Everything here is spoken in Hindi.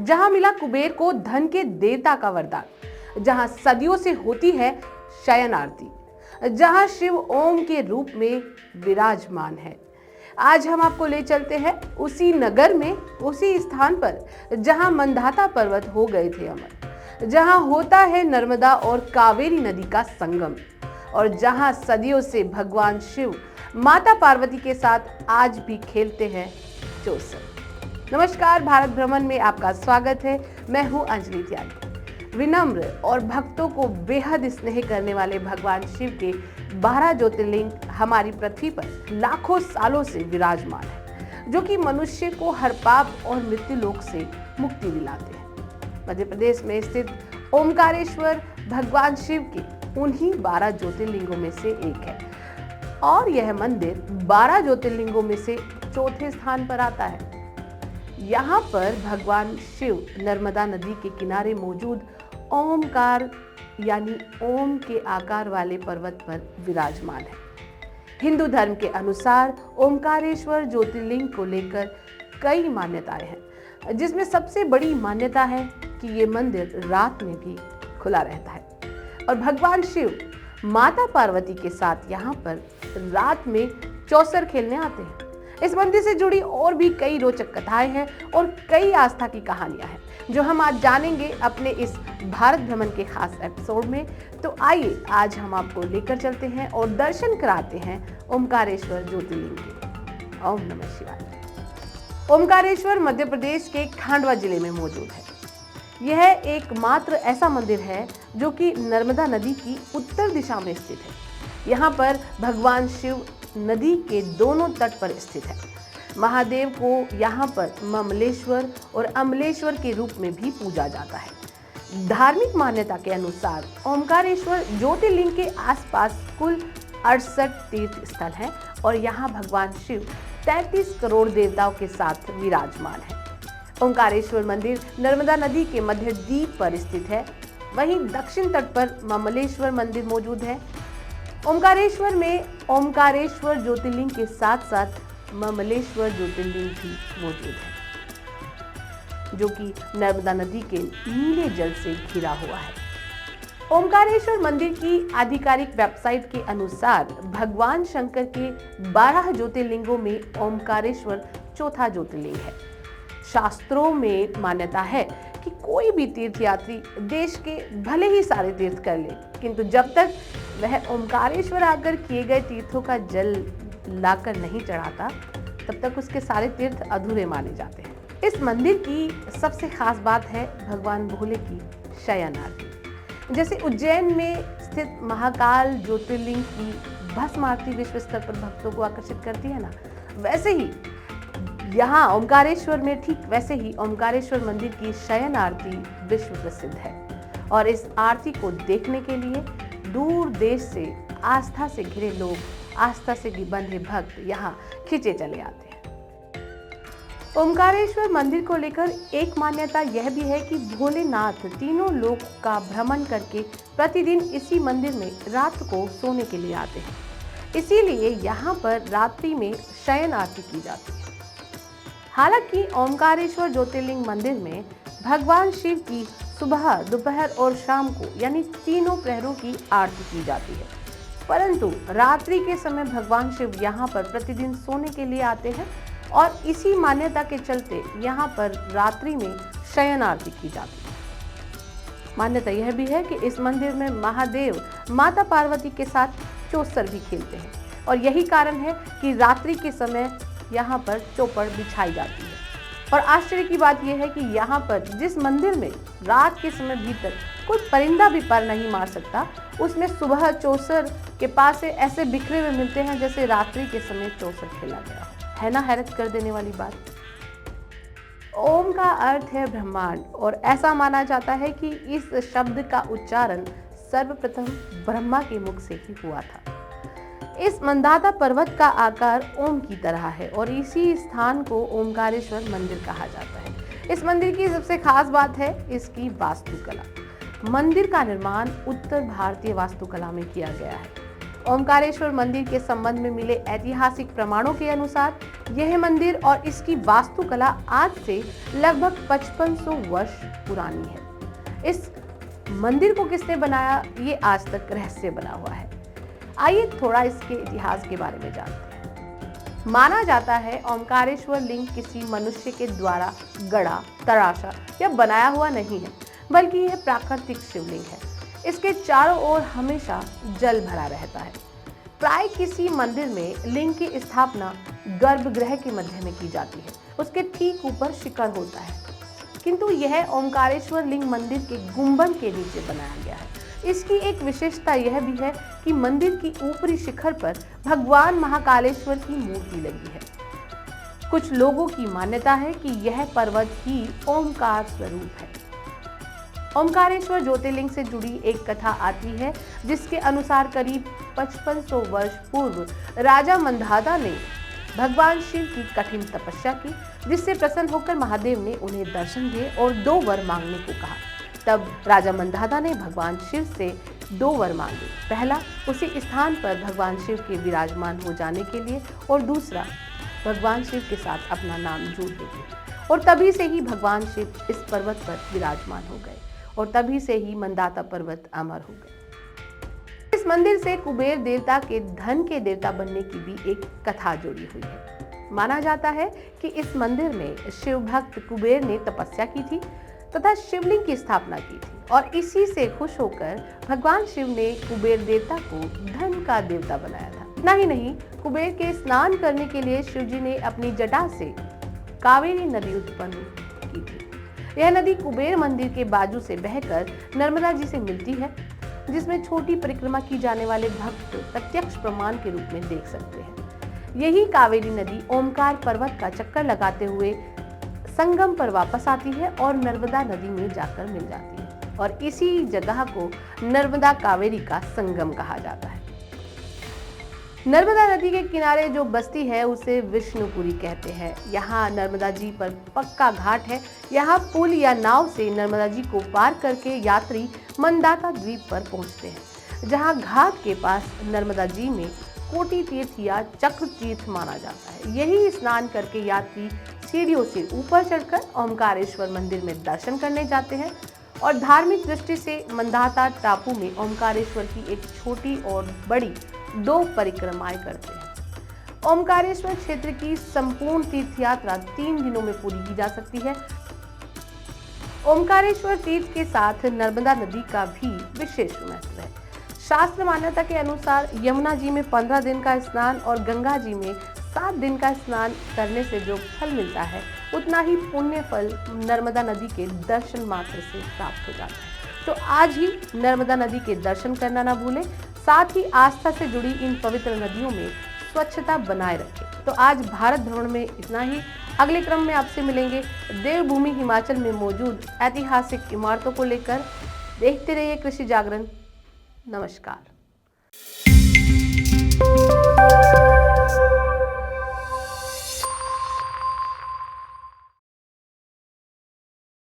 जहां मिला कुबेर को धन के देवता का वरदान, जहां सदियों से होती है शयन आरती, जहां शिव ओम के रूप में विराजमान है। आज हम आपको ले चलते हैं उसी नगर में, उसी स्थान पर जहां मंदाता पर्वत हो गए थे अमर, जहां होता है नर्मदा और कावेरी नदी का संगम, और जहां सदियों से भगवान शिव माता पार्वती के साथ आज भी खेलते हैं चौसर। नमस्कार, भारत भ्रमण में आपका स्वागत है। मैं हूं अंजलि त्यागी। विनम्र और भक्तों को बेहद स्नेह करने वाले भगवान शिव के 12 ज्योतिर्लिंग हमारी पृथ्वी पर लाखों सालों से विराजमान है, जो कि मनुष्य को हर पाप और मृत्यु लोक से मुक्ति दिलाते हैं। मध्य प्रदेश में स्थित ओमकारेश्वर भगवान शिव के उन्हीं 12 ज्योतिर्लिंगों में से एक है, और यह मंदिर 12 ज्योतिर्लिंगों में से चौथे स्थान पर आता है। यहाँ पर भगवान शिव नर्मदा नदी के किनारे मौजूद ओमकार यानी ओम के आकार वाले पर्वत पर विराजमान है। हिंदू धर्म के अनुसार ओमकारेश्वर ज्योतिर्लिंग को लेकर कई मान्यताएं हैं, जिसमें सबसे बड़ी मान्यता है कि ये मंदिर रात में भी खुला रहता है और भगवान शिव माता पार्वती के साथ यहाँ पर रात में चौसर खेलने आते हैं। इस मंदिर से जुड़ी और भी कई रोचक कथाएं हैं और कई आस्था की कहानियां हैं, जो हम आज जानेंगे अपने इस भारत भ्रमण के खास एपिसोड में। तो आइए आज हम आपको लेकर चलते हैं और दर्शन कराते हैं ओमकारेश्वर ज्योतिर्लिंग के। ओम नमः शिवाय। ओमकारेश्वर मध्य प्रदेश के खांडवा जिले में मौजूद है। यह एकमात्र ऐसा मंदिर है जो कि नर्मदा नदी की उत्तर दिशा में स्थित है। यहाँ पर भगवान शिव नदी के दोनों तट पर स्थित है। महादेव को यहाँ पर ममलेश्वर और अमलेश्वर के रूप में भी पूजा जाता है। धार्मिक मान्यता के अनुसार ओमकारेश्वर ज्योतिर्लिंग के आसपास कुल 68 तीर्थ स्थल हैं और यहाँ भगवान शिव 33 करोड़ देवताओं के साथ विराजमान है। ओमकारेश्वर मंदिर नर्मदा नदी के मध्य द्वीप पर स्थित है। वहीं दक्षिण तट पर ममलेश्वर मंदिर मौजूद है। ओमकारेश्वर में ओमकारेश्वर ज्योतिर्लिंग के साथ साथ ममलेश्वर ज्योतिर्लिंग भी मौजूद है, जो कि नर्मदा नदी के नीले जल से घिरा हुआ है। ओमकारेश्वर मंदिर की आधिकारिक वेबसाइट के अनुसार भगवान शंकर के 12 ज्योतिर्लिंगों में ओमकारेश्वर चौथा ज्योतिर्लिंग है। शास्त्रों में मान्यता है कि कोई भी तीर्थयात्री देश के भले ही सारे तीर्थ कर ले, किंतु जब तक वह ओमकारेश्वर आकर किए गए तीर्थों का जल लाकर नहीं चढ़ाता, तब तक उसके सारे तीर्थ अधूरे माने जाते हैं। इस मंदिर की सबसे खास बात है भगवान भोले की शयन आरती। जैसे उज्जैन में स्थित महाकाल ज्योतिर्लिंग की भस्म आरती विश्व स्तर पर भक्तों को आकर्षित करती है ना, वैसे ही यहाँ ओमकारेश्वर में ठीक वैसे ही ओमकारेश्वर मंदिर की शयन आरती विश्व प्रसिद्ध है, और इस आरती को देखने के लिए दूर देश से आस्था से घिरे लोग, आस्था से बंधे भक्त यहाँ खिंचे चले आते हैं। ओमकारेश्वर मंदिर को लेकर एक मान्यता यह भी है कि भोलेनाथ तीनों लोक का भ्रमण करके प्रतिदिन इसी मंदिर में रात को सोने के लिए आते हैं, इसीलिए यहाँ पर रात्रि में शयन आरती की जाती है। हालांकि ओमकारेश्वर ज्योतिर्लिंग मंदिर में भगवान शिव की सुबह, दोपहर और शाम को यानी तीनों प्रहरों की आरती की जाती है, परंतु रात्रि के समय भगवान शिव यहाँ पर प्रतिदिन सोने के लिए आते हैं, और इसी मान्यता के चलते यहाँ पर रात्रि में शयन आरती की जाती है। मान्यता यह भी है कि इस मंदिर में महादेव माता पार्वती के साथ चौसर भी खेलते हैं, और यही कारण है कि रात्रि के समय यहाँ पर चौपड़ बिछाई जाती है। और आश्चर्य की बात यह है कि यहाँ पर जिस मंदिर में रात के समय भीतर कोई परिंदा भी पर नहीं मार सकता, उसमें सुबह चौसर के पास से ऐसे बिखरे हुए मिलते हैं जैसे रात्रि के समय चौसर खेला गया है ना। हैरत कर देने वाली बात। ओम का अर्थ है ब्रह्मांड, और ऐसा माना जाता है कि इस शब्द का उच्चारण सर्वप्रथम ब्रह्मा के मुख से ही हुआ था। इस मंदाता पर्वत का आकार ओम की तरह है और इसी स्थान को ओमकारेश्वर मंदिर कहा जाता है। इस मंदिर की सबसे खास बात है इसकी वास्तुकला। मंदिर का निर्माण उत्तर भारतीय वास्तुकला में किया गया है ओमकारेश्वर मंदिर के संबंध में मिले ऐतिहासिक प्रमाणों के अनुसार यह मंदिर और इसकी वास्तुकला आज से लगभग 5500 वर्ष पुरानी है। इस मंदिर को किसने बनाया, ये आज तक रहस्य बना हुआ है। आइए थोड़ा इसके इतिहास के बारे में जानते हैं। माना जाता है ओमकारेश्वर लिंग किसी मनुष्य के द्वारा गढ़ा, तराशा या बनाया हुआ नहीं है, बल्कि यह प्राकृतिक शिवलिंग है। इसके चारों ओर हमेशा जल भरा रहता है। प्राय किसी मंदिर में लिंग की स्थापना गर्भगृह के मध्य में की जाती है। उसके ठीक ऊपर शिखर होता है, किंतु यह ओमकारेश्वर लिंग मंदिर के गुंबद के नीचे बनाया गया है। इसकी एक विशेषता यह भी है कि मंदिर की ऊपरी शिखर पर भगवान महाकालेश्वर की मूर्ति लगी है। कुछ लोगों की मान्यता है कि यह पर्वत ही ओमकार स्वरूप है। ओमकारेश्वर ज्योतिर्लिंग से जुड़ी एक कथा आती है, जिसके अनुसार करीब 5500 वर्ष पूर्व राजा मंधाता ने भगवान शिव की कठिन तपस्या की, जिससे प्रसन्न होकर महादेव ने उन्हें दर्शन दिए और 2 वर मांगने को कहा। तब राजा मंधाता ने भगवान शिव से 2 वर मांगे। पहला, उसी स्थान पर भगवान शिव के विराजमान हो जाने के लिए, और दूसरा, भगवान शिव के साथ अपना नाम जोड़ने के लिए। और तभी से ही भगवान शिव इस पर्वत पर विराजमान हो गए और तभी से ही मंदाता पर्वत अमर हो गए। इस मंदिर से कुबेर देवता के धन के देवता बनने की भी एक कथा जुड़ी हुई है। माना जाता है कि इस मंदिर में शिव भक्त कुबेर ने तपस्या की थी तथा शिवलिंग की स्थापना की थी, और इसी से खुश होकर भगवान शिव ने कुबेर देवता को धन का देवता बनाया था। इतना ही नहीं, कुबेर के स्नान करने के लिए शिव जी ने अपनी जटा से कावेरी नदी उत्पन्न की थी। यह नदी कुबेर मंदिर के बाजू से बहकर नर्मदा जी से मिलती है, जिसमें छोटी परिक्रमा की जाने वाले भक्त प्रत्यक्ष प्रमाण के रूप में देख सकते हैं। यही कावेरी नदी ओमकार पर्वत का चक्कर लगाते हुए संगम पर वापस आती है और नर्मदा नदी में जाकर मिल जाती है, और इसी जगह को नर्मदा कावेरी का संगम कहा जाता है। नर्मदा नदी के किनारे जो बस्ती है उसे विष्णुपुरी कहते हैं। यहाँ नर्मदा जी पर पक्का घाट है। यहाँ पुल या नाव से नर्मदा जी को पार करके यात्री मंदाता द्वीप पर पहुँचते हैं, जहाँ घाट के पास नर्मदा जी में कोटि तीर्थ या चक्र तीर्थ माना जाता है। यही स्नान करके यात्री सीढ़ियों से ऊपर चढ़कर ओमकारेश्वर मंदिर में दर्शन करने जाते हैं, और धार्मिक दृष्टि से मंदाता टापू में ओमकारेश्वर की एक छोटी और बड़ी 2 परिक्रमाएं करते हैं। ओमकारेश्वर क्षेत्र की संपूर्ण तीर्थ यात्रा 3 दिनों में पूरी की जा सकती है। ओमकारेश्वर तीर्थ के साथ नर्मदा नदी का भी विशेष महत्व है। शास्त्र मान्यता के अनुसार यमुना जी में 15 दिन का स्नान और गंगा जी में 7 दिन का स्नान करने से जो फल मिलता है, उतना ही पुण्य फल नर्मदा नदी के दर्शन मात्र से प्राप्त हो जाता है। तो आज ही नर्मदा नदी के दर्शन करना ना भूलें, साथ ही आस्था से जुड़ी इन पवित्र नदियों में स्वच्छता बनाए रखें। तो आज भारत भ्रमण में इतना ही। अगले क्रम में आपसे मिलेंगे देवभूमि हिमाचल में मौजूद ऐतिहासिक इमारतों को लेकर। देखते रहिए कृषि जागरण। नमस्कार।